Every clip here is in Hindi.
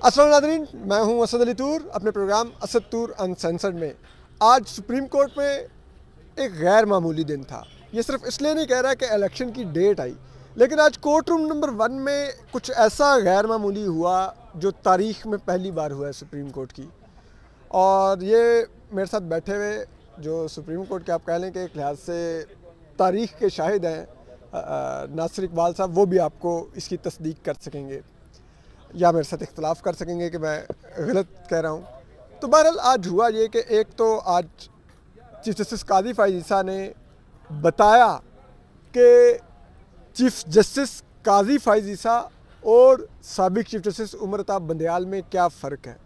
अस्सलाम नाज़रीन, मैं हूं असद अली तूर अपने प्रोग्राम असद तूर अनसेंसर्ड में। आज सुप्रीम कोर्ट में एक गैर मामूली दिन था। ये सिर्फ इसलिए नहीं कह रहा कि इलेक्शन की डेट आई, लेकिन आज कोर्ट रूम नंबर 1 में कुछ ऐसा गैर मामूली हुआ जो तारीख़ में पहली बार हुआ है सुप्रीम कोर्ट की। और ये मेरे साथ बैठे हुए जो सुप्रीम कोर्ट के आप कह लें कि एक लिहाज से तारीख़ के शाहिद हैं नासिर इकबाल साहब, वो भी आपको इसकी तस्दीक कर सकेंगे या मेरे साथ इख्तलाफ कर सकेंगे कि मैं गलत कह रहा हूँ। तो बहरहाल आज हुआ ये कि एक तो आज चीफ जस्टिस काजी फ़ाइज़ ईसा ने बताया कि चीफ जस्टिस काजी फ़ाइज़ ईसा और साबिक चीफ जस्टिस उमर अताब बंदयाल में क्या फ़र्क है।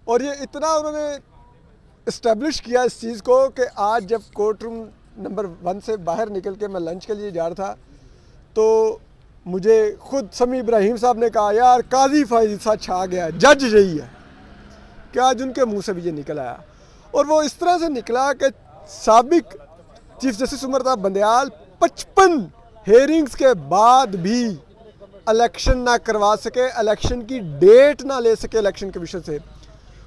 और ये इतना उन्होंने इस्टेब्लिश किया इस चीज़ को कि आज जब कोर्ट रूम नंबर 1 से बाहर निकल के मैं लंच के लिए जा रहा था तो मुझे खुद समी इब्राहिम साहब ने कहा, यार काजी फ़ाइज़ ईसा छा गया, जज रही है कि आज उनके मुंह से भी ये निकल आया। और वो इस तरह से निकला कि साबिक chief justice Umar Ata Bandial 55 hearings के बाद भी इलेक्शन ना करवा सके, इलेक्शन की डेट ना ले सके इलेक्शन कमीशन से।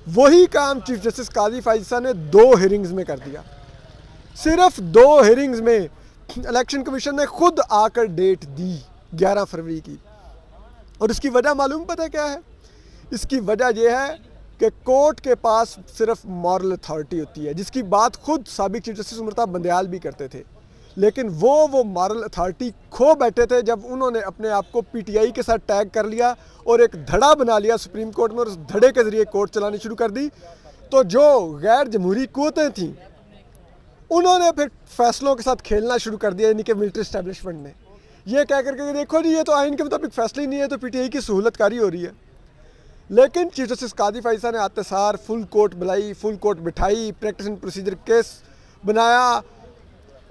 वही काम चीफ जस्टिस काजी फ़ाइज़ ईसा ने 2 हेयरिंग्स में कर दिया। सिर्फ 2 हेयरिंग्स में इलेक्शन कमीशन ने खुद आकर डेट दी 11 फरवरी की। और इसकी वजह मालूम पता क्या है? इसकी वजह यह है कि कोर्ट के पास सिर्फ मॉरल अथॉरिटी होती है, जिसकी बात खुद साबिक चीफ जस्टिस उमर अताब बंदयाल भी करते थे। लेकिन वो मॉरल अथॉरिटी खो बैठे थे जब उन्होंने अपने आप को पीटीआई के साथ टैग कर लिया और एक धड़ा बना लिया सुप्रीम कोर्ट में, और उस धड़े के ज़रिए कोर्ट चलानी शुरू कर दी। तो जो गैर जमहूरी कुव्वतें थीं उन्होंने फिर फैसलों के साथ खेलना शुरू कर दिया, यानी कि मिलिट्री इस्टेब्लिशमेंट ने ये कह करके देखो जी, ये तो आइन के मुताबिक फैसले ही नहीं है, तो पीटीआई की सहूलतकारी हो रही है। लेकिन चीफ जस्टिस काजी फ़ाइज़ ईसा ने आते सार फुल कोर्ट बुलाई, फुल कोर्ट बिठाई, प्रैक्टिस एंड प्रोसीजर केस बनाया,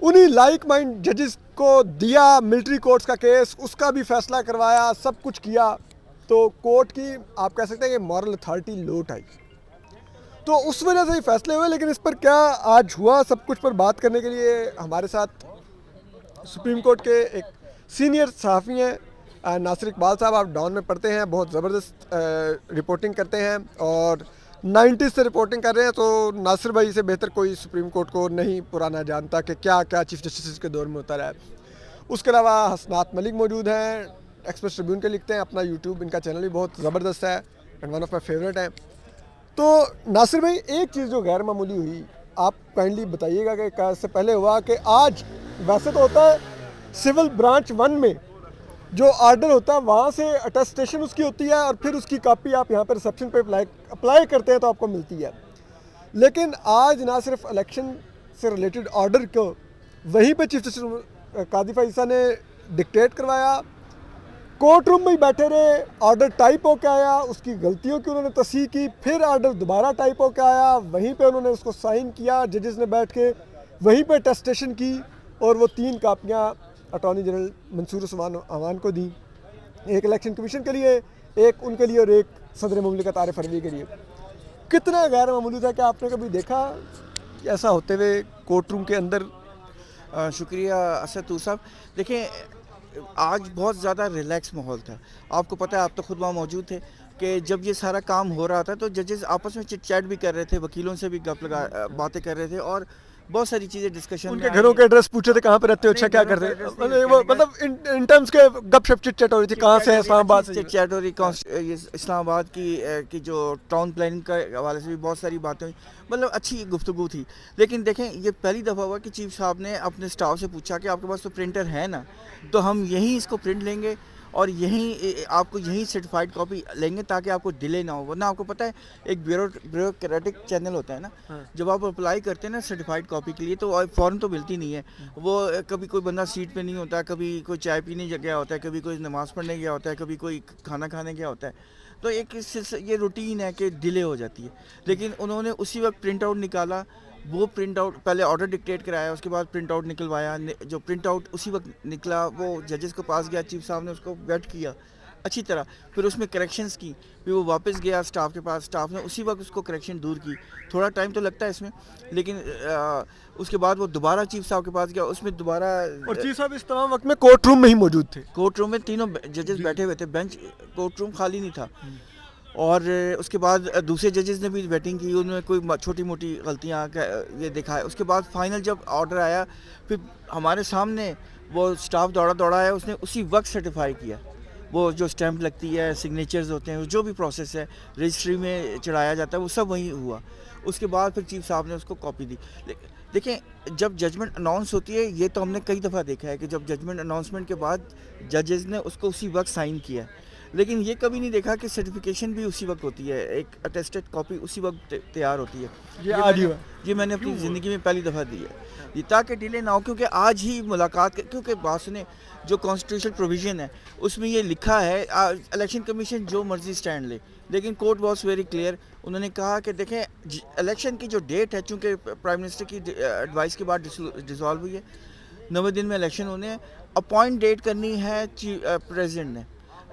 उन्हीं लाइक माइंड जजेस को दिया मिलिट्री कोर्ट्स का केस, उसका भी फैसला करवाया, सब कुछ किया। तो कोर्ट की आप कह सकते हैं कि मॉरल अथॉरिटी लोट आई। तो उस वजह से ही फैसले हुए। लेकिन इस पर क्या आज हुआ, सब कुछ पर बात करने के लिए हमारे साथ सुप्रीम कोर्ट के एक सीनियर सहाफ़ी हैं नासिर इकबाल साहब। आप डॉन में पढ़ते हैं, बहुत ज़बरदस्त रिपोर्टिंग करते हैं और 90s से रिपोर्टिंग कर रहे हैं। तो नासिर भाई से बेहतर कोई सुप्रीम कोर्ट को नहीं पुराना जानता कि क्या क्या चीफ जस्टिस के दौर में होता रहा है। उसके अलावा हसनात मलिक मौजूद हैं, एक्सप्रेस ट्रिब्यून के लिखते हैं, अपना यूट्यूब इनका चैनल भी बहुत ज़बरदस्त है and one of my favourite है। तो नासिर भाई, एक चीज़ जो गैर मामूली हुई, आप काइंडली बताइएगा कि क्या इससे पहले हुआ कि आज वैसे तो होता है सिविल ब्रांच 1 में जो ऑर्डर होता है वहाँ से अटेस्टेशन उसकी होती है और फिर उसकी कॉपी आप यहाँ पर रिसेप्शन पे अप्लाई करते हैं तो आपको मिलती है। लेकिन आज ना सिर्फ इलेक्शन से रिलेटेड ऑर्डर को वहीं पे चीफ जस्टिस काजी फ़ाइज़ ईसा ने डिक्टेट करवाया, कोर्ट रूम में ही बैठे रहे, ऑर्डर टाइप होकर आया, उसकी गलतियों की उन्होंने तस्हीह की, फिर ऑर्डर दोबारा टाइप होकर आया, वहीं पे उन्होंने उसको साइन किया, जजेस ने बैठ के वहीं पे अटेस्टेशन की और वो 3 कापियाँ अटॉर्नी जनरल मंसूर उस्मान अवान को दी, एक इलेक्शन कमीशन के लिए, एक उनके लिए और एक सदर मुमलिकत आरिफ अलवी के लिए। कितना गैर मामूली था, क्या आपने कभी देखा ऐसा होते हुए कोर्ट रूम के अंदर? शुक्रिया असद तूर साहब। देखिए, आज बहुत ज़्यादा रिलैक्स माहौल था। आपको पता है, आप तो खुद वहाँ मौजूद थे कि जब ये सारा काम हो रहा था तो जजेस आपस में चिट चैट भी कर रहे थे, वकीलों से भी बातें कर रहे थे और बहुत सारी चीज़ें डिस्कशन उनके घरों के एड्रेस पूछे थे, कहाँ पे रहते हो, अच्छा क्या करते हैं, वो मतलब इन टर्म्स के गपशप चिट चैट हो रही थी, कहाँ से है, इस्लामाबाद से चिट चैट हो रही, ये इस्लामाबाद की जो टाउन प्लानिंग का हवाले से भी बहुत सारी बातें हुई, मतलब अच्छी गुफ्तगू थी। लेकिन देखें, ये पहली दफ़ा हुआ कि चीफ साहब ने अपने स्टाफ से पूछा कि आपके पास तो प्रिंटर है ना, तो हम यहीं इसको प्रिंट लेंगे और यहीं आपको यहीं सर्टिफाइड कॉपी लेंगे ताकि आपको डिले ना हो। वरना आपको पता है एक ब्यूरोक्रेटिक चैनल होता है ना, जब आप अप्लाई करते हैं ना सर्टिफाइड कॉपी के लिए तो फ़ौरन तो मिलती नहीं है। वो कभी कोई बंदा सीट पे नहीं होता, कभी कोई चाय पीने गया होता है, कभी कोई नमाज़ पढ़ने गया होता है, कभी कोई खाना खाने गया होता है। तो एक ये रूटीन है कि डिले हो जाती है। लेकिन उन्होंने उसी वक्त प्रिंट आउट निकाला, वो प्रिंट आउट पहले ऑर्डर डिक्टेट कराया, उसके बाद प्रिंट आउट निकलवाया, जो प्रिंट आउट उसी वक्त निकला वो जजेस के पास गया, चीफ साहब ने उसको वेट किया अच्छी तरह, फिर उसमें करेक्शंस की, फिर वो वापस गया स्टाफ के पास, स्टाफ ने उसी वक्त उसको करेक्शन दूर की। थोड़ा टाइम तो लगता है इसमें, लेकिन उसके बाद वो दोबारा चीफ साहब के पास गया, उसमें दोबारा, और चीफ साहब इस तमाम वक्त में कोर्ट रूम में ही मौजूद थे। कोर्ट रूम में तीनों जजेस बैठे हुए थे, बेंच कोर्ट रूम खाली नहीं था। और उसके बाद दूसरे जजेस ने भी वेटिंग की, उन्होंने कोई छोटी मोटी गलतियाँ ये देखा है। उसके बाद फाइनल जब ऑर्डर आया, फिर हमारे सामने वो स्टाफ दौड़ा दौड़ा है, उसने उसी वक्त सर्टिफाई किया। वो जो स्टैंप लगती है, सिग्नेचर्स होते हैं, जो भी प्रोसेस है रजिस्ट्री में चढ़ाया जाता है, वो सब वहीं हुआ। उसके बाद फिर चीफ साहब ने उसको कॉपी दी। देखें, जब जजमेंट अनाउंस होती है, ये तो हमने कई दफ़ा देखा है कि जब जजमेंट अनाउंसमेंट के बाद जजेस ने उसको उसी वक्त साइन किया, लेकिन ये कभी नहीं देखा कि सर्टिफिकेशन भी उसी वक्त होती है, एक अटेस्टेड कॉपी उसी वक्त तैयार होती है। ये मैंने अपनी ज़िंदगी में पहली दफ़ा दी है, ये ताकि डिले ना हो। क्योंकि आज ही मुलाकात, क्योंकि बात सुने, जो कॉन्स्टिट्यूशनल प्रोविज़न है उसमें ये लिखा है इलेक्शन कमीशन जो मर्जी स्टैंड ले, लेकिन कोर्ट वॉज वेरी क्लियर। उन्होंने कहा कि देखें, इलेक्शन की जो डेट है, चूँकि प्राइम मिनिस्टर की एडवाइस के बाद डिसॉल्व हुई है, 90 दिन में इलेक्शन होने हैं, अपॉइंट डेट करनी है प्रेसिडेंट ने,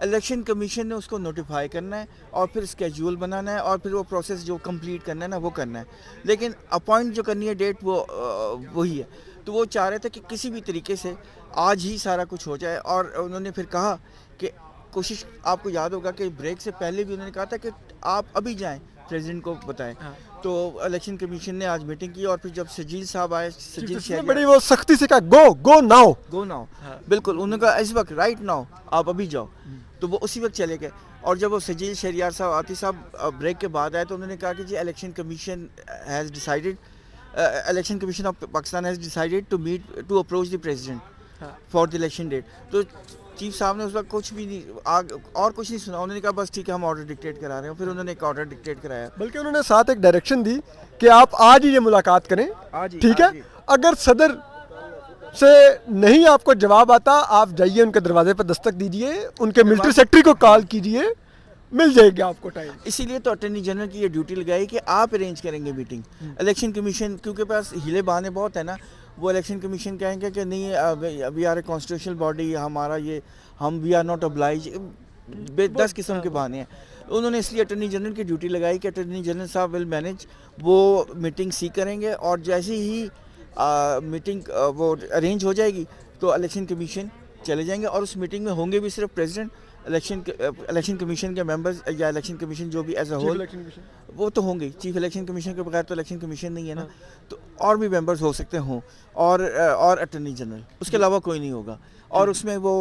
इलेक्शन कमीशन ने उसको नोटिफाई करना है और फिर स्केड्यूल बनाना है और फिर वो प्रोसेस जो कंप्लीट करना है ना, वो करना है। लेकिन अपॉइंट जो करनी है डेट, वो वही है। तो वो चाह रहे थे कि किसी भी तरीके से आज ही सारा कुछ हो जाए। और उन्होंने फिर कहा कि कोशिश, आपको याद होगा कि ब्रेक से पहले भी उन्होंने कहा था कि आप अभी जाएं, प्रेसिडेंट को बताएं। तो इलेक्शन कमीशन ने आज मीटिंग की और फिर जब सजील साहब आए, सजील शहरियार, बड़ी वो सख्ती से कहा गो नाउ, बिल्कुल, उन्होंने कहा इस वक्त राइट नाउ, आप अभी जाओ। तो वो उसी वक्त चले गए। और जब वो सजील शहरियार साहब, आतिफ साहब ब्रेक के बाद आए, तो उन्होंने कहा कि जी election commission has decided, election commission of Pakistan has decided to meet to approach the president for the election date. तो चीफ साहब ने उस वक्त कुछ भी नहीं और कुछ नहीं सुना, उन्होंने कहा बस ठीक है, हम ऑर्डर डिक्टेट करा रहे हैं। फिर उन्होंने एक ऑर्डर डिक्टेट कराया, बल्कि उन्होंने साथ एक डायरेक्शन दी कि आप आज ही ये मुलाकात करें, ठीक है। अगर सदर से नहीं आपको जवाब आता, आप जाइए उनके दरवाजे पर दस्तक दीजिए, उनके मिलिट्री सेक्रेटरी को कॉल कीजिए, मिल जाएगा आपको टाइम। इसीलिए तो अटॉर्नी जनरल की ये ड्यूटी लगाई कि आप अरेंज करेंगे मीटिंग। इलेक्शन कमीशन क्योंकि पास हीले बहाने बहुत है ना, वो इलेक्शन कमीशन कहेंगे कि नहीं, we are a constitutional body, हमारा ये, हम वी आर नॉट ऑब्लाइज, 10 किस्म के बहाने हैं। उन्होंने इसलिए अटॉर्नी जनरल की ड्यूटी लगाई कि अटॉर्नी जनरल साहब विल मैनेज, वो मीटिंग सी करेंगे और जैसे ही मीटिंग वो अरेंज हो जाएगी तो इलेक्शन कमीशन चले जाएंगे और उस मीटिंग में होंगे भी सिर्फ प्रेसिडेंट, इलेक्शन कमीशन के मेंबर्स या इलेक्शन कमीशन जो भी एज अ होल, वो तो होंगे। चीफ इलेक्शन कमीशन के बगैर तो इलेक्शन कमीशन नहीं है ना, तो और भी मेंबर्स हो सकते हों और अटॉर्नी जनरल, उसके अलावा कोई नहीं होगा। और उसमें वो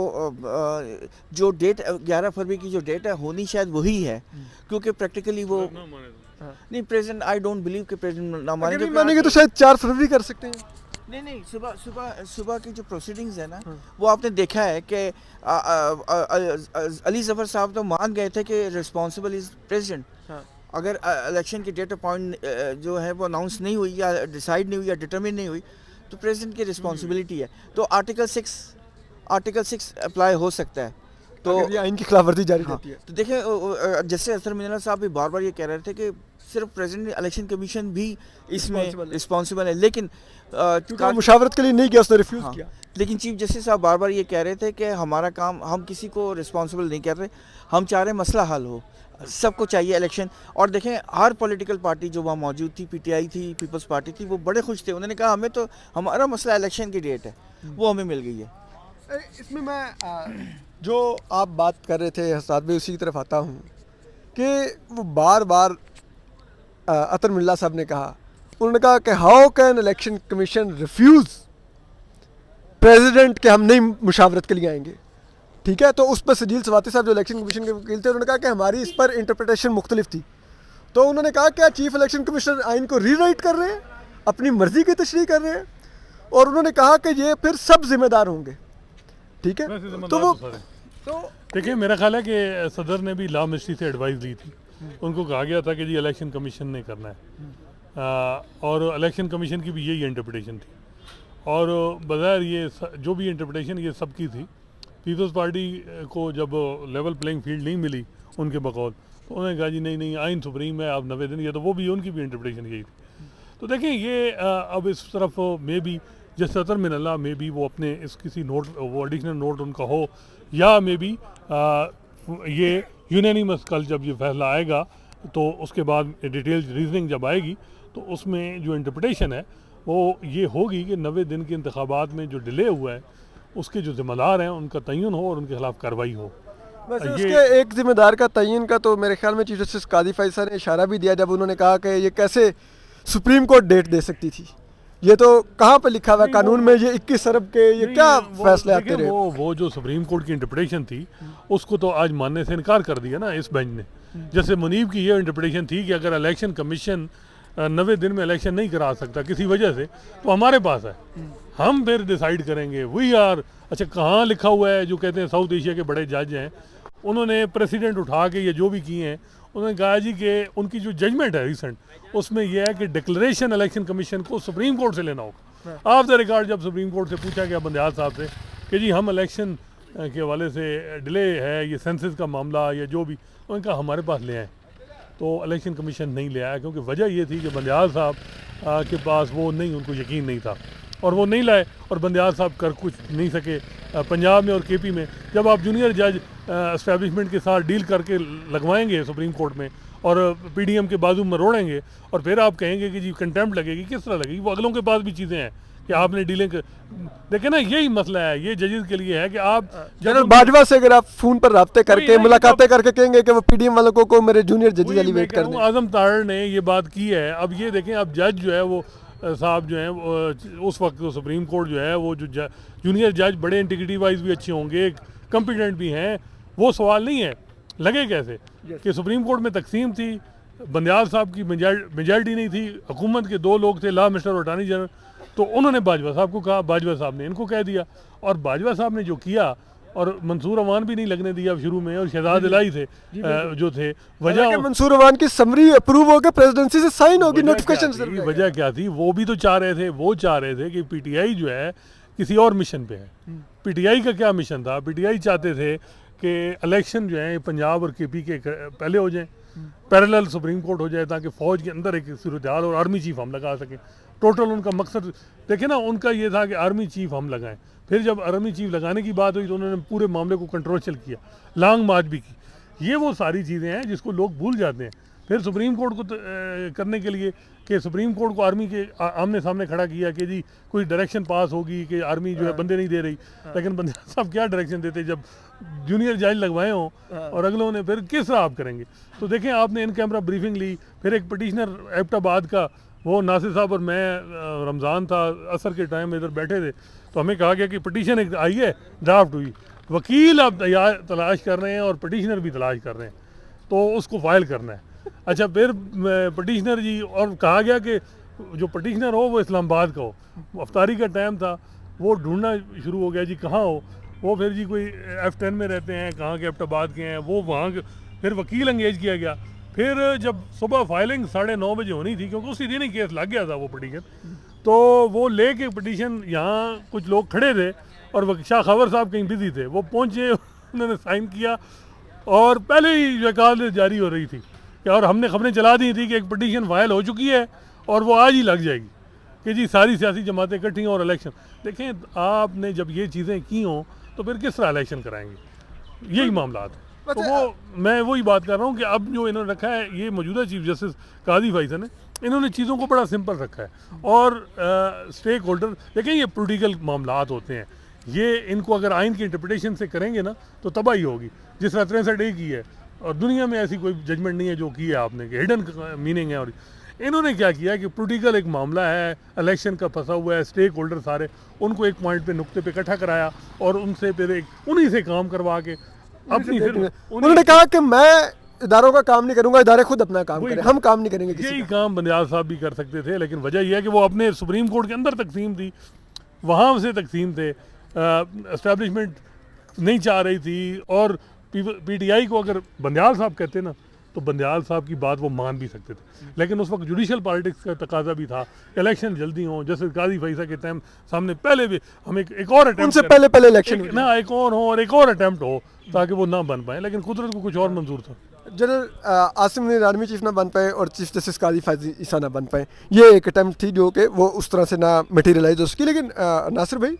जो डेट 11 फरवरी की जो डेट है, होनी शायद वही है, क्योंकि प्रैक्टिकली वो नहीं, प्रेसिडेंट, आई डोंट बिलीव कि प्रेसिडेंट ना मानेंगे तो शायद 4 फरवरी कर सकते हैं। नहीं, सुबह की जो प्रोसीडिंग्स है ना, वो आपने देखा है कि अली जफर साहब तो मान गए थे कि रिस्पॉन्सिबल इज प्रेसिडेंट। अगर इलेक्शन की डेट अपॉइंट जो है वो अनाउंस नहीं हुई या डिसाइड नहीं हुई या डिटरमिन नहीं हुई, तो प्रेसिडेंट की रिस्पॉन्सिबिलिटी है। तो आर्टिकल 6 अप्लाई हो सकता है। तो ये आइन की खिलाफवर्जी जारी रहती है। तो देखिए, जैसे असर मिनला साहब भी बार बार ये कह रहे थे कि सिर्फ प्रेसिडेंट, इलेक्शन कमीशन भी इसमें रिस्पॉन्सिबल है, लेकिन मुशावरत के लिए नहीं गया, उसने रिफ्यूज किया। लेकिन चीफ जस्टिस साहब बार बार ये कह रहे थे कि हमारा काम, हम किसी को रिस्पॉन्सिबल नहीं कर रहे, हम चाह रहे मसला हल हो, सबको चाहिए इलेक्शन। और देखें, हर पॉलिटिकल पार्टी जो वहाँ मौजूद थी, पीटीआई थी, पीपल्स पार्टी थी, वो बड़े खुश थे। उन्होंने कहा हमें तो हमारा मसला इलेक्शन की डेट है, वो हमें मिल गई है। इसमें मैं जो आप बात कर रहे थे हसाद भाई, उसी की तरफ आता हूँ कि वो बार बार अतर मिल्ला साहब ने कहा, उन्होंने कहा कि how can election commission refuse president के हम नहीं मुशावरत के लिए आएंगे, ठीक है। तो उस पर सजील सवाती साहब जो इलेक्शन कमीशन के वकील थे, उन्होंने कहा कि हमारी इस पर इंटरप्रिटेशन मुख्तलिफ थी। तो उन्होंने कहा क्या चीफ इलेक्शन कमिश्नर आइन को रीराइट कर रहे हैं, अपनी मर्जी की तशरीह कर रहे हैं, और उन्होंने कहा कि ये फिर सब जिम्मेदार होंगे, ठीक है। तो वो देखिए, मेरा ख्याल है कि सदर ने भी लॉ मिनिस्ट्री से एडवाइस दी थी, उनको कहा गया था कि जी इलेक्शन कमीशन ने करना है, और इलेक्शन कमीशन की भी यही इंटरप्रिटेशन थी। और बज़ाहिर ये जो भी इंटरप्रिटेशन ये सबकी थी। पीपल्स पार्टी को जब लेवल प्लेइंग फील्ड नहीं मिली उनके बकौल, तो उन्होंने कहा जी नहीं आइन सुप्रीम है, आप 90 दिन, ये तो वो भी उनकी भी इंटरप्रिटेशन यही थी। तो देखें, ये अब इस तरफ में भी जैसे सतर मिनल्ला में भी वो अपने इस किसी नोट, वो एडिशनल नोट उनका हो, या मे बी ये यूनानिमस कल जब ये फैसला आएगा तो उसके बाद डिटेल रीजनिंग जब आएगी तो उसमें जो इंटरप्रिटेशन है वो ये होगी कि 90 दिन के इंतखाबात में जो डिले हुआ है उसके जो ज़िम्मेदार हैं उनका तयन हो और उनके खिलाफ कार्रवाई हो। वैसे ये उसके एक जिम्मेदार का तयन का तो मेरे ख्याल में चीफ जस्टिस कादी फैसल ने इशारा भी दिया जब उन्होंने कहा कि ये कैसे सुप्रीम कोर्ट डेट दे सकती थी। ये तो कहाँ पे लिखा हुआ है कानून में, ये 21 अरब के ये नहीं, क्या वो फैसले आते देखिए, रहे। वो जो सुप्रीम कोर्ट की इंटरप्रिटेशन थी उसको तो आज मानने से इनकार कर दिया ना इस बेंच ने। जैसे मुनीब की ये इंटरप्रिटेशन थी कि अगर इलेक्शन कमीशन 90 दिन में इलेक्शन नहीं करा सकता किसी वजह से तो हमारे पास है, हम फिर डिसाइड करेंगे वी आर। अच्छा, कहाँ लिखा हुआ है जो कहते हैं साउथ एशिया के बड़े जज हैं उन्होंने प्रेसिडेंट उठा के ये जो भी किए हैं उन्होंने कहा जी कि उनकी जो जजमेंट है रिसेंट उसमें यह है कि डिक्लेरेशन इलेक्शन कमीशन को सुप्रीम कोर्ट से लेना होगा। ऑफ द रिकॉर्ड जब सुप्रीम कोर्ट से पूछा गया बंदयाल साहब से कि जी हम इलेक्शन के हवाले से डिले है, ये सेंसस का मामला या जो भी, उन्होंने कहा हमारे पास ले आए। तो इलेक्शन कमीशन नहीं ले आया क्योंकि वजह ये थी कि बंदयाल साहब के पास वो नहीं, उनको यकीन नहीं था और वो नहीं लाए और बंदयाल साहब कर कुछ नहीं सके। पंजाब में और केपी में जब आप जूनियर जज एस्टैब्लिशमेंट के साथ डील करके लगवाएंगे सुप्रीम कोर्ट में और पीडीएम के बाजू में रोड़ेंगे और फिर आप कहेंगे कि जी कंटेम्प्ट लगेगी, किस तरह लगेगी? वो अगलों के पास भी चीज़ें हैं कि आपने डीलिंग देखे ना, यही मसला है, ये जजेस के लिए है कि आप जनरल बाजवा से अगर आप फोन पर राब्ते करके मुलाकातें करके कहेंगे कि वो पीडीएम वालों को मेरे जूनियर जजेस एलिवेट कर दें। आजम तार ने ये बात की है। अब ये देखें, अब जज जो है वो साहब जो हैं उस वक्त तो सुप्रीम कोर्ट जो है वो जो जूनियर जज बड़े इंटीग्रिटी वाइज भी अच्छे होंगे, कॉम्पिटेंट भी हैं, वो सवाल नहीं है। लगे कैसे कि सुप्रीम कोर्ट में तकसीम थी, बंदयाल साहब की मेजॉरिटी नहीं थी, हुकूमत के 2 लोग थे, लॉ मिनिस्टर और अटॉर्नी जनरल, तो उन्होंने बाजवा साहब को कहा, बाजवा साहब ने इनको कह दिया और बाजवा साहब ने जो किया और मंसूर अवान भी नहीं लगने दिया शुरू में और शहजाद इलाही थे जो थे। वजह मंसूर अवान की समरी अप्रूव होकर प्रेसिडेंसी से साइन होगी, नोटिफिकेशन। वजह क्या थी? वो भी तो चाह रहे थे, वो चाह रहे थे कि पीटीआई जो है किसी और मिशन पे है। पीटीआई का क्या मिशन था? पीटीआई चाहते थे कि इलेक्शन जो है पंजाब और केपी के पहले हो जाएं, पैरेलल सुप्रीम कोर्ट हो जाए ताकि फ़ौज के अंदर एक सूरत हाल और आर्मी चीफ हम लगा सकें। टोटल उनका मकसद देखे ना, उनका ये था कि आर्मी चीफ हम लगाएं। फिर जब आर्मी चीफ लगाने की बात हुई तो उन्होंने पूरे मामले को कंट्रोल किया, लॉन्ग मार्च भी की। ये वो सारी चीज़ें हैं जिसको लोग भूल जाते हैं। फिर सुप्रीम कोर्ट को करने के लिए कि सुप्रीम कोर्ट को आर्मी के आमने सामने खड़ा किया कि जी कोई डायरेक्शन पास होगी कि आर्मी जो है बंदे नहीं दे रही। लेकिन बंदे साहब क्या डायरेक्शन देते जब जूनियर जज लगवाए हों और अगलों ने, फिर किस तरह आप करेंगे? तो देखें, आपने इन कैमरा ब्रीफिंग ली, फिर एक पटिशनर एबटाबाद का, वो नासिर साहब और मैं, रमज़ान था, असर के टाइम इधर बैठे थे, तो हमें कहा गया कि पटिशन एक आई है, ड्राफ्ट हुई, वकील आप तलाश कर रहे हैं और पटिशनर भी तलाश कर रहे हैं, तो उसको फाइल करना है। अच्छा, फिर पटिशनर जी, और कहा गया कि जो पटिशनर हो वो इस्लामाबाद का हो। अफ्तारी का टाइम था, वो ढूंढना शुरू हो गया जी कहाँ हो वो। फिर जी कोई F10 में रहते हैं, कहाँ के एबटाबाद के हैं वो, वहाँ के। फिर वकील अंगेज किया गया। फिर जब सुबह फाइलिंग 9:30 बजे होनी थी, क्योंकि उसी दिन ही केस लग गया था वो पटिशन, तो वो लेके पटिशन, यहाँ कुछ लोग खड़े थे और शाह खबर साहब कहीं बिजी थे, वो पहुँचे, उन्होंने साइन किया और पहले ही वकालत जारी हो रही थी और हमने खबरें चला दी थी कि एक पटिशन फाइल हो चुकी है और वो आज ही लग जाएगी कि जी सारी सियासी जमातें इकट्ठी हैं और इलेक्शन। देखें, आपने जब ये चीज़ें की हों तो फिर किस तरह इलेक्शन कराएंगे? यही मामला है। तो वो मैं वही बात कर रहा हूँ कि अब जो इन्होंने रखा है, ये मौजूदा चीफ जस्टिस कादी फैसल ने, इन्होंने चीज़ों को बड़ा सिंपल रखा है। और स्टेक होल्डर, देखें, ये पोलिटिकल मामलात होते हैं, ये इनको अगर आइन की इंटरप्रिटेशन से करेंगे ना तो तबाही होगी। जिस तरह 63A की है और दुनिया में ऐसी कोई जजमेंट नहीं है जो की है आपने, कि हिडन मीनिंग है। और इन्होंने क्या किया कि पोलिटिकल एक मामला है, इलेक्शन का फंसा हुआ है, स्टेक होल्डर सारे, उनको एक पॉइंट पे नुक्ते पे इकट्ठा कराया और उनसे फिर उन्हीं से काम करवा के अपनी, फिर उन्होंने कहा कि मैं इदारों का काम नहीं करूंगा, इदारे खुद अपना काम करें, हम काम नहीं करेंगे। यही काम बंदयाल साहब भी कर सकते थे, लेकिन वजह यह है कि वो अपने सुप्रीम कोर्ट के अंदर तकसीम थी, वहाँ से तकसीम थे, एस्टैब्लिशमेंट नहीं चाह रही थी। और पीटीआई को अगर बंदयाल साहब कहते ना तो बंदयाल साहब की बात वो मान भी सकते थे, लेकिन उस वक्त जुडिशल पॉलिटिक्स का तकाजा भी था, इलेक्शन जल्दी हों। जैसे कादी फैसल के टाइम सामने पहले भी हम एक और अटेम्प्ट, उनसे पहले इलेक्शन ना एक और हो और एक और अटेम्प्ट हो ताकि वो ना बन पाए, लेकिन कुदरत को कुछ और मंजूर था। General Asim Mir army chief ना बन पाए और चीफ जस्टिस कादी फैसल ईसा ना बन पाए, ये एक अटैम्प्ट थी जो कि वो उस तरह से ना मटीरियलाइज हो सकी। लेकिन नासिर भाई,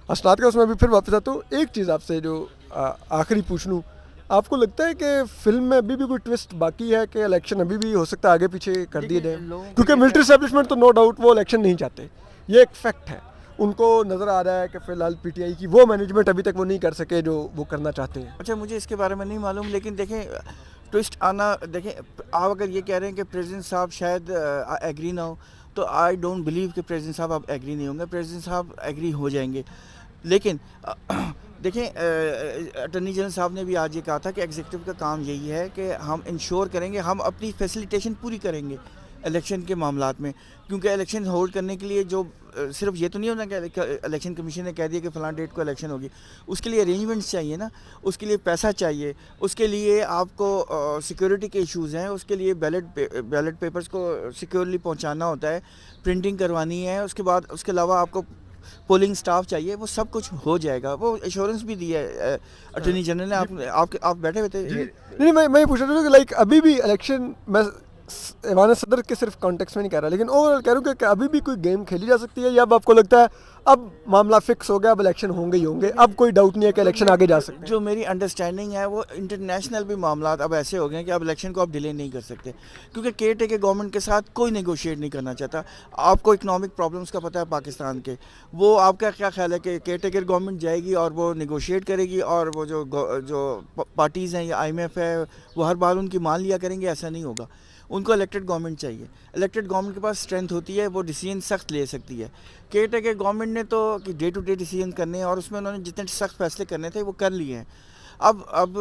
असनाद का उसमें भी फिर वापस आता हूँ, एक चीज़ आपसे जो आखिरी पूछ लूँ, आपको लगता है कि फिल्म में अभी भी कोई ट्विस्ट बाकी है कि इलेक्शन अभी भी हो सकता है आगे पीछे कर दिए जाए? क्योंकि मिलिट्री एस्टैब्लिशमेंट तो नो डाउट वो इलेक्शन नहीं चाहते, ये एक फैक्ट है। उनको नज़र आ रहा है कि फ़िलहाल पीटीआई की वो मैनेजमेंट अभी तक वो नहीं कर सके जो वो करना चाहते हैं। अच्छा, मुझे इसके बारे में नहीं मालूम, लेकिन देखें ट्विस्ट आना, देखें आप अगर ये कह रहे हैं कि प्रेसिडेंट साहब शायद एग्री ना हो, तो आई डोंट बिलीव कि प्रेसिडेंट साहब अब एग्री नहीं होंगे। प्रेसिडेंट साहब एग्री हो जाएंगे, लेकिन देखें अटॉर्नी जनरल साहब ने भी आज ये कहा था कि एग्जीक्यूटिव का काम यही है कि हम इंश्योर करेंगे, हम अपनी फैसिलिटेशन पूरी करेंगे इलेक्शन के मामलात में, क्योंकि इलेक्शन होल्ड करने के लिए जो सिर्फ ये तो नहीं होना कि इलेक्शन कमीशन ने कह दिया कि फ़लाँ डेट को इलेक्शन होगी, उसके लिए अरेंजमेंट्स चाहिए ना, उसके लिए पैसा चाहिए, उसके लिए आपको सिक्योरिटी के इश्यूज़ हैं, उसके लिए बैलेट पेपर्स को सिक्योरली पहुंचाना होता है, प्रिंटिंग करवानी है, उसके बाद उसके अलावा आपको पोलिंग स्टाफ चाहिए, वो सब कुछ हो जाएगा। वो एश्योरेंस भी दी है अटॉर्नी जनरल ने। आप बैठे हुए थे। नहीं, मैं ये पूछ रहा था कि लाइक अभी भी इलेक्शन, मैं ऐवान सदर के सिर्फ कॉन्टेक्स्ट में नहीं कह रहा, लेकिन ओवरऑल कह रहा हूँ कि अभी भी कोई गेम खेली जा सकती है, या अब आपको लगता है अब मामला फिक्स हो गया, अब इलेक्शन होंगे ही होंगे, अब कोई डाउट नहीं है कि इलेक्शन आगे जा सकते हैं? जो मेरी अंडरस्टैंडिंग है वो इंटरनेशनल भी मामला अब ऐसे हो गए हैं कि अब इलेक्शन को आप डिले नहीं कर सकते, क्योंकि केयर टेकर गवर्नमेंट के साथ कोई नेगोशिएट नहीं करना चाहता। आपको इकनॉमिक प्रॉब्लम्स का पता है पाकिस्तान के, वो आपका क्या ख्याल है कि केयर टेकर गवर्नमेंट जाएगी और वो नेगोशिएट करेगी और वो जो पार्टीज़ हैं या IMF है वो हर बार उनकी मान लिया करेंगे? ऐसा नहीं होगा। उनको इलेक्टेड गवर्नमेंट चाहिए। इलेक्टेड गवर्नमेंट के पास स्ट्रेंथ होती है, वो डिसीजन सख्त ले सकती है। केयर टेकर गवर्नमेंट ने तो कि डे टू डे डिसीजन करने हैं, और उसमें उन्होंने जितने सख्त फैसले करने थे वो कर लिए हैं। अब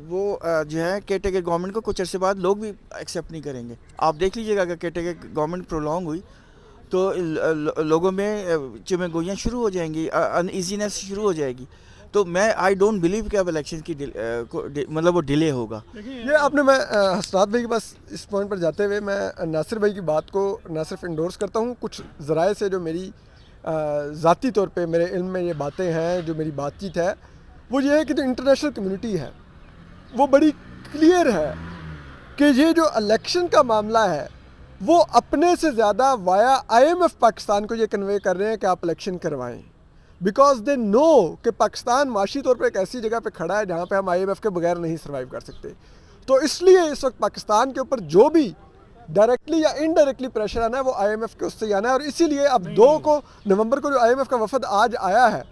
वो जो है केयर टेकर गवर्नमेंट को कुछ अर्से बाद लोग भी एक्सेप्ट नहीं करेंगे। आप देख लीजिएगा अगर केयर टेकर गवर्नमेंट प्रोलॉन्ग हुई तो लोगों में चिमगोइयाँ शुरू हो जाएंगी, अनईजीनेस शुरू हो जाएगी। तो मैं आई डोंट बिलीव कि अब इलेक्शन की मतलब वो डिले होगा। ये आपने, मैं हसनात भाई के पास इस पॉइंट पर जाते हुए मैं नासिर भाई की बात को ना सिर्फ इंडोर्स करता हूँ, कुछ ज़राए से जो मेरी ज़ाती तौर पे मेरे इल्म में ये बातें हैं, जो मेरी बातचीत है, वो ये है कि जो इंटरनेशनल कम्युनिटी है वो बड़ी क्लियर है कि ये जो इलेक्शन का मामला है वो अपने से ज़्यादा वाया IMF पाकिस्तान को ये कन्वे कर रहे हैं कि आप इलेक्शन करवाएं, बिकॉज दे नो कि पाकिस्तान माशी तौर पे एक ऐसी जगह पे खड़ा है जहाँ पे हम IMF के बगैर नहीं सर्वाइव कर सकते। तो इसलिए इस वक्त पाकिस्तान के ऊपर जो भी डायरेक्टली या इनडायरेक्टली प्रेशर आना है वो IMF के उससे आना है, और इसीलिए अब 2 नवंबर को जो IMF का वफद आज आया है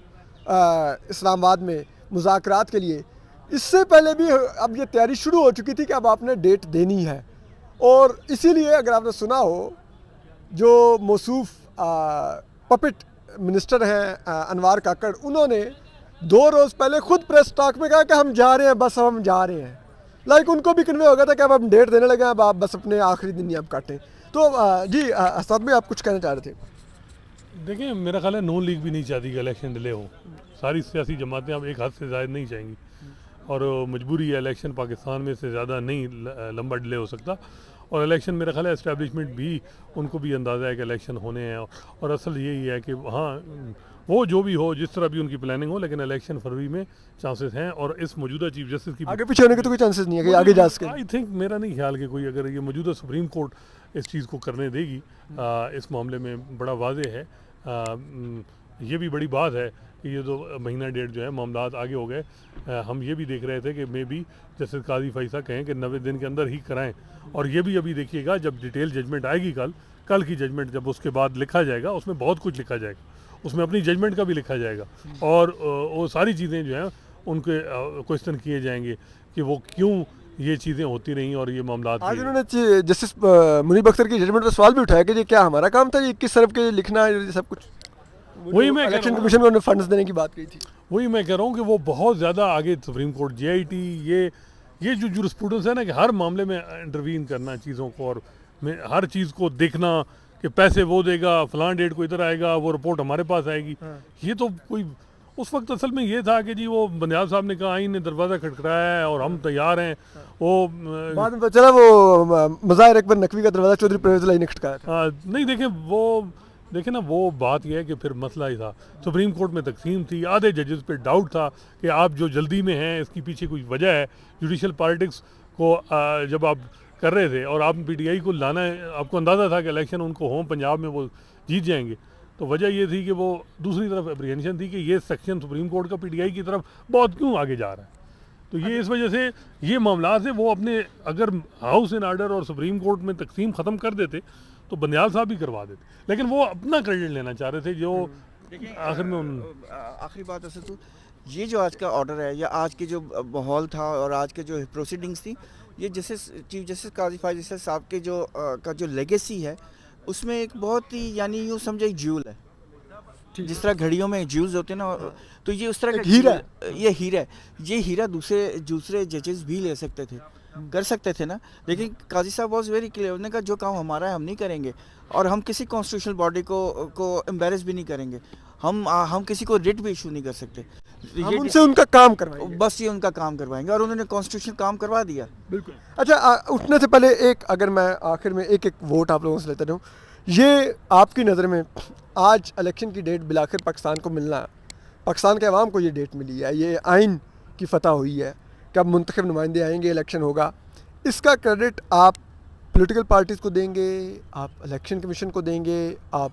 इस्लामाबाद में मुज़ाकरात के लिए, इससे पहले भी अब ये तैयारी शुरू हो चुकी थी कि अब आपने डेट देनी है। और इसीलिए अगर आपने सुना हो जो मौसूफ पपेट मिनिस्टर हैं अनवार काकड़, उन्होंने 2 रोज़ पहले खुद प्रेस टॉक में कहा कि हम जा रहे हैं, बस हम जा रहे हैं। लाइक उनको भी कन्वे हो गया था कि अब हम डेट देने लगे, अब आप बस अपने आखिरी दिन ही आप काटें। तो जी हसनात भाई, आप कुछ कहना चाह रहे थे? देखिए, मेरा ख्याल है नून लीग भी नहीं चाहती कि इलेक्शन डिले हो। सारी सियासी जमातें अब एक हद से ज़्यादा नहीं चाहेंगी, और मजबूरी है, इलेक्शन पाकिस्तान में से ज़्यादा नहीं लंबा डिले हो सकता। और इलेक्शन मेरा ख्याल है एस्टैब्लिशमेंट भी, उनको भी अंदाज़ा है कि इलेक्शन होने हैं, और असल यही है कि हाँ, वो जो भी हो, जिस तरह भी उनकी प्लानिंग हो, लेकिन इलेक्शन फरवरी में चांसेस हैं। और इस मौजूदा चीफ जस्टिस की आगे पीछे होने के तो कोई चांसेस नहीं है कि आगे जा सके। आई थिंक, मेरा नहीं ख्याल कि कोई, अगर ये मौजूदा सुप्रीम कोर्ट इस चीज़ को करने देगी, इस मामले में बड़ा वाज़े है। ये भी बड़ी बात है कि ये 2 महीना डेढ़ जो है मामलात आगे हो गए। हम ये भी देख रहे थे कि मे बी जैसे काजी फैसा कहें कि 90 दिन के अंदर ही कराएं, और ये भी अभी देखिएगा जब डिटेल जजमेंट आएगी कल की जजमेंट जब उसके बाद लिखा जाएगा, उसमें बहुत कुछ लिखा जाएगा, उसमें अपनी जजमेंट का भी लिखा जाएगा, और वो सारी चीज़ें जो हैं उनके क्वेश्चन किए जाएंगे कि वो क्यों ये चीज़ें होती रहीं और ये मामलात। आज उन्होंने जस्टिस मुनीब अख्तर की जजमेंट पर सवाल भी उठाया कि ये क्या हमारा काम था, ये 21 अरब के लिखना, ये सब कुछ। वही मैं इलेक्शन कमीशन को फंड्स देने की बात कही थी। वही मैं कह रहा हूँ कि वो बहुत ज़्यादा आगे सुप्रीम कोर्ट, JIT, ये जो जूरिस्प्रूडेंस है ना कि हर मामले में इंटरवीन करना चीज़ों को, और हर चीज़ को देखना कि पैसे वो देगा, फलां डेट को इधर आएगा, वो रिपोर्ट हमारे पास आएगी। ये तो कोई, उस वक्त असल में ये था कि जी वो बंदियाल साहब ने कहा, आइन ने दरवाज़ा खटखटाया है और हम तैयार हैं। वो बाद में चला वो मज़ाहिर अकबर नकवी का दरवाज़ा चौधरी परवेज़ इलाही ने खटकाया था। नहीं, देखें ना, वो बात यह है कि फिर मसला ही था, सुप्रीम कोर्ट में तकसीम थी, आधे जजेस पे डाउट था कि आप जो जल्दी में हैं इसकी पीछे कोई वजह है। जुडिशल पॉलिटिक्स को जब आप कर रहे थे और आप PTI को लाना है, आपको अंदाज़ा था कि इलेक्शन उनको हों पंजाब में वो जीत जाएंगे, तो वजह ये थी कि वो दूसरी तरफ एप्रीहेंशन थी कि ये सेक्शन सुप्रीम कोर्ट का PTI की तरफ बहुत क्यों आगे जा रहा है। तो ये इस वजह से ये मामला से वो अपने, अगर हाउस इन आर्डर और सुप्रीम कोर्ट में तकसीम ख़त्म कर देते तो बंदियाल साहब भी करवा देते, लेकिन वो अपना क्रेडिट लेना चाह रहे थे, जो देखिए आखिर में आखिरी बात असल तो ये जो आज का ऑर्डर है या आज के जो माहौल था और आज के जो प्रोसीडिंग्स थी, ये जस्टिस चीफ जस्टिस काजी फायज अहसन साहब के जो का जो लेगेसी है उसमें एक बहुत ही यानी यूँ समझे एक ज्यूल है, जिस तरह घड़ियों में ज्यूल्स होते हैं ना, तो ये उस तरह का हीरा ये हीरा है। ये हीरा दूसरे जजेस भी ले सकते थे, कर सकते थे ना, लेकिन काजी साहब वॉज वेरी क्लियर, उन्होंने कहा जो काम हमारा है हम नहीं करेंगे और हम किसी कॉन्स्टिट्यूशनल बॉडी को एम्बेरस भी नहीं करेंगे, हम किसी को रिट भी इशू नहीं कर सकते, हम उनसे उनका काम करवाएंगे, बस ये उनका काम करवाएंगे और उन्होंने कॉन्स्टिट्यूशन काम करवा दिया। बिल्कुल। अच्छा, उठने से पहले एक, अगर मैं आखिर में एक वोट आप लोगों से लेता रहूँ, ये आपकी नज़र में आज इलेक्शन की डेट बिलाखिर पाकिस्तान को मिलना, पाकिस्तान के अवाम को ये डेट मिली है, ये आइन की फतह हुई है कि अब मुंतखब नुमाइंदे आएंगे, इलेक्शन होगा, इसका क्रेडिट आप पॉलिटिकल पार्टीज़ को देंगे, आप इलेक्शन कमीशन को देंगे, आप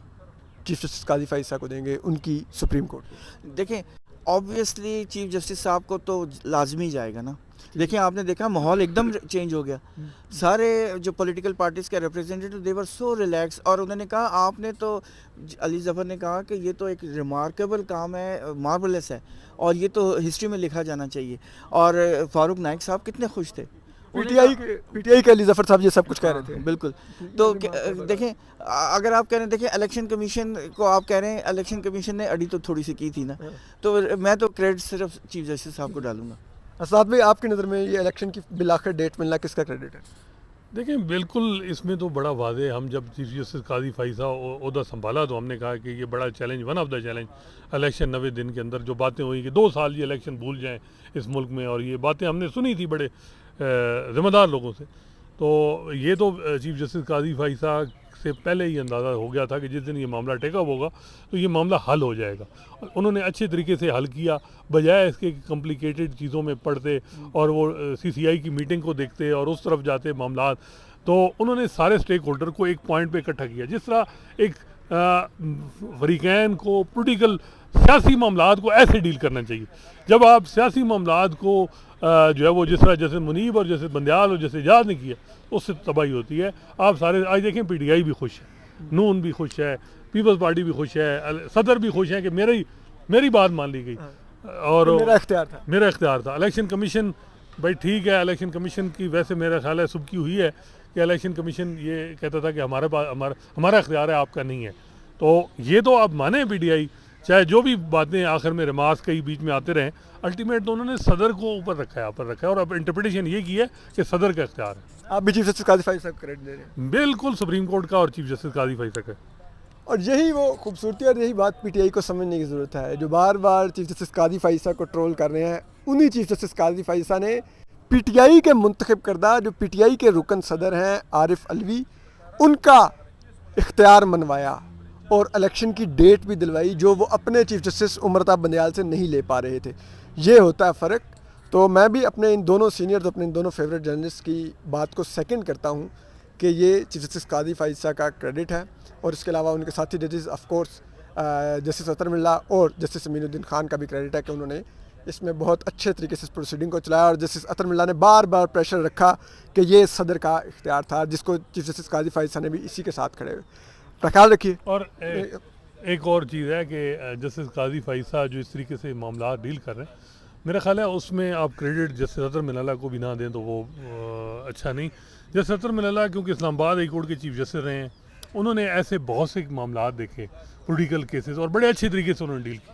चीफ जस्टिस काजी फाइज साहब को देंगे, उनकी सुप्रीम कोर्ट को? देखें ऑब्वियसली चीफ जस्टिस साहब को तो लाजमी जाएगा ना। देखिए आपने देखा माहौल एकदम चेंज हो गया, सारे जो पॉलिटिकल पार्टीज़ के रिप्रेजेंटेटिव दे वर सो रिलैक्स और उन्होंने कहा आपने तो अली ज़फ़र ने कहा कि ये तो एक रिमार्केबल काम है, मार्वलस है और ये तो हिस्ट्री में लिखा जाना चाहिए। और फारूक नाइक साहब कितने खुश थे, पीटीआई के अली ज़फ़र साहब ये सब कुछ कह रहे थे। बिल्कुल। तो देखें अगर आप कह रहे हैं, देखें इलेक्शन कमीशन को आप कह रहे हैं इलेक्शन कमीशन ने अड़ी तो थोड़ी सी की थी ना, तो मैं तो क्रेडिट सिर्फ चीफ जस्टिस साहब को डालूंगा। असद भाई, आपकी नज़र में ये इलेक्शन की बिलाखिर डेट मिलना किसका क्रेडिट है? देखें बिल्कुल इसमें तो बड़ा वाज़े, हम जब चीफ जस्टिस काजी फाइज साहब ओहदा संभाला तो हमने कहा कि ये बड़ा challenge, one of the challenge election 90 दिन के अंदर जो बातें हुई कि 2 साल ये इलेक्शन भूल जाएं इस मुल्क में, और ये बातें हमने सुनी थी बड़े ज़िम्मेदार लोगों से, तो ये तो चीफ जस्टिस काजी फाइज साहब से पहले ही अंदाज़ा हो गया था कि जिस दिन ये मामला टेकअप होगा तो ये मामला हल हो जाएगा। उन्होंने अच्छे तरीके से हल किया, बजाय इसके कॉम्प्लिकेटेड चीज़ों में पढ़ते और वो सीसीआई की मीटिंग को देखते और उस तरफ जाते मामला, तो उन्होंने सारे स्टेक होल्डर को एक पॉइंट पे इकट्ठा किया। जिस तरह एक फरीकैन को पोलिटिकल सियासी मामलात को ऐसे डील करना चाहिए, जब आप सियासी मामलात को जो है वो जिस तरह जैसे मुनीब और जैसे बंदयाल और जैसे इजाज़ ने किया उससे तबाही होती है। आप सारे आज देखें पीटीआई भी खुश है, नून भी खुश है, पीपल्स पार्टी भी खुश है, सदर भी खुश है कि मेरी बात मान ली गई और मेरा इख्तियार था। इलेक्शन कमीशन भाई ठीक है, इलेक्शन कमीशन की वैसे मेरा ख्याल है सुबकी हुई है कि इलेक्शन कमीशन ये कहता था कि हमारा इख्तियार है, आपका नहीं है, तो ये तो आप माने पीटीआई चाहे जो भी बातें आखिर में रिमार्क्स कई बीच में आते रहें, अल्टीमेट तो उन्होंने सदर को ऊपर रखा है और अब इंटरप्रिटेशन ये की है कि सदर का इख्तियार है। आप भी चीफ जस्टिस काजी फाइज साहब क्रेडिट दे रहे हैं? बिल्कुल, सुप्रीम कोर्ट का और चीफ जस्टिस काजी फाइज साहब का। और यही वो खूबसूरती और यही बात पीटीआई को समझने की ज़रूरत है, जो बार बार चीफ जस्टिस काजी फाइज साहब को ट्रोल कर रहे हैं, उन्हीं चीफ जस्टिस काजी फाइज साहब ने पीटीआई के मुंतखब करदा जो पीटीआई के रुकन सदर हैं आरिफ अलवी, उनका इख्तियार मनवाया और इलेक्शन की डेट भी दिलवाई, जो वो अपने चीफ जस्टिस उमरता बंदयाल से नहीं ले पा रहे थे। ये होता है फ़र्क। तो मैं भी अपने इन दोनों सीनियर, अपने इन दोनों फेवरेट जर्नलिस्ट की बात को सेकंड करता हूँ कि ये चीफ जस्टिस काजी फाइज साहब का क्रेडिट है, और इसके अलावा उनके साथी जजेस ऑफ कोर्स जस्टिस अतर मिल्ला और जस्टिस अमीनुद्दीन खान का भी क्रेडिट है कि उन्होंने इसमें बहुत अच्छे तरीके से इस प्रोसीडिंग को चलाया, और जस्टिस अतर मिल्ला ने बार बार प्रेशर रखा कि ये सदर का इख्तियार था, जिसको चीफ जस्टिस काजी फाइज साहब ने भी इसी के साथ खड़े हुए ख्याल रखिए। और एक और चीज़ है कि जस्टिस काजी फाइज साहब जो इस तरीके से मामला डील कर रहे हैं, मेरा ख्याल है उसमें आप क्रेडिट जस्टिस अतर मिल्ला को भी ना दें तो वो अच्छा नहीं। जस्टिस अतर मिल्ला क्योंकि इस्लामाबाद हाई कोर्ट के चीफ जस्टिस रहे हैं, उन्होंने ऐसे बहुत से मामला देखे, पॉलिटिकल केसेस, और बड़े अच्छे तरीके से उन्होंने डील की।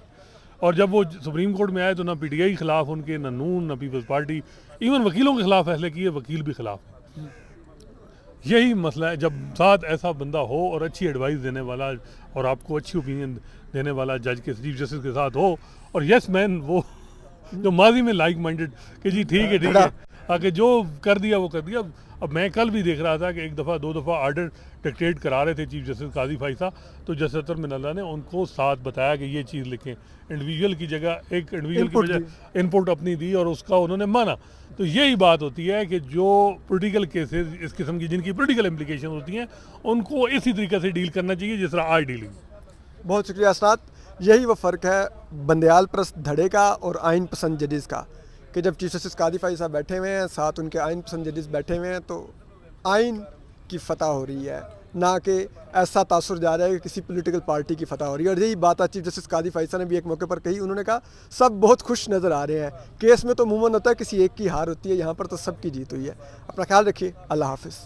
और जब वो सुप्रीम कोर्ट में आए तो ना पीटीआई के खिलाफ उनके, ना नून, ना पीपल्स पार्टी, इवन वकीलों के खिलाफ फैसले किए, वकील भी खिलाफ है। यही मसला है, जब साथ ऐसा बंदा हो और अच्छी एडवाइस देने वाला और आपको अच्छी ओपिनियन देने वाला जज के, चीफ जस्टिस के साथ हो, और यस मैन वो जो माजी में लाइक माइंडेड कि जी ठीक है आके जो कर दिया वो कर दिया। अब मैं कल भी देख रहा था कि 1 दफ़ा 2 दफ़ा आर्डर डिक्टेट करा रहे थे चीफ जस्टिस काजी फाइज साहब, तो जस्टिस अतर मिल्ला ने उनको साथ बताया कि ये चीज़ लिखें, इंडिविजुअल की जगह एक इंडिविजुअल की बजाय इनपुट अपनी दी और उसका उन्होंने माना। तो यही बात होती है कि जो पॉलिटिकल केसेस इस किस्म की जिनकी पॉलिटिकल इम्प्लिकेशन होती हैं, उनको इसी तरीके से डील करना चाहिए जिस तरह आज डीलिंग। बहुत शुक्रिया असरात। यही वो फ़र्क है बंदयाल परस्त धड़े का और आइन पसंद जजेस का, कि जब चीफ जस्टिस काजी फाइज साहब बैठे हुए हैं, साथ उनके आइन पसंद जजेस बैठे हुए हैं, तो आइन की फतह हो रही है, ना कि ऐसा तासुर जा रहा है कि किसी पॉलिटिकल पार्टी की फतह हो रही है। और यही बात चीफ जस्टिस कादी फैसल ने भी एक मौके पर कही। उन्होंने कहा सब बहुत खुश नज़र आ रहे हैं, केस में तो अमूमन होता है किसी एक की हार होती है, यहाँ पर तो सबकी जीत हुई है। अपना ख्याल रखिए, अल्लाह हाफिज़।